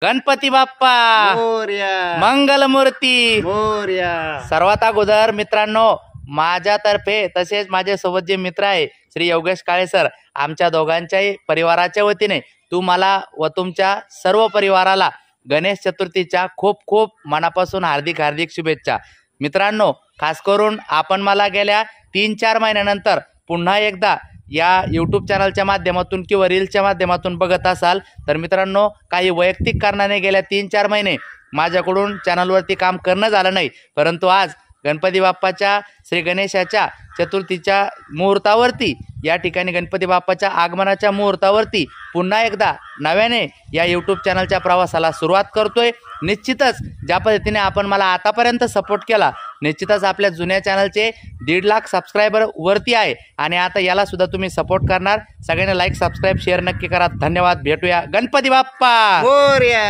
गणपती बाप्पा मोरया मंगलमूर्ती मोरया। सर्वात अगोदर मित्रांनो, माझ्यातर्फे तसेच माझ्यासोबत जे मित्र आहे श्री योगेश काळे सर, आमच्या दोघांच्याही परिवाराच्या वतीने तुम्हाला व तुमच्या सर्व परिवाराला गणेश चतुर्थीच्या खूप खूप मनापासून हार्दिक हार्दिक शुभेच्छा। मित्रांनो, खास करून आपण मला गेल्या 3-4 महिन्यानंतर पुन्हा एकदा या यूट्यूब चॅनलच्या माध्यमातून किंवा रीलच्या माध्यमातून बघत असाल तर मित्रांनो, काही वैयक्तिक कारणाने गेल्या 3-4 महिने माझ्याकडून चॅनलवरती काम करणं झालं नाही, परंतु आज गणपती बाप्पाच्या श्री गणेशाच्या चतुर्थीच्या मुहूर्तावरती या ठिकाणी गणपती बाप्पाच्या आगमनाच्या मुहूर्तावरती पुन्हा एकदा नव्याने या यूट्यूब चॅनलच्या प्रवासाला सुरुवात करतोय। निश्चितच ज्या पद्धतीने आपण मला आतापर्यंत सपोर्ट केला, निश्चितच आपल्या जुन्या चॅनलचे 1.5 लाख सबस्क्रायबर वरती आहे आणि आता याला सुद्धा तुम्ही सपोर्ट करणार। सगळ्यांनी लाईक सबस्क्राईब शेअर नक्की करा। धन्यवाद। भेटूया। गणपती बाप्पा मोरया।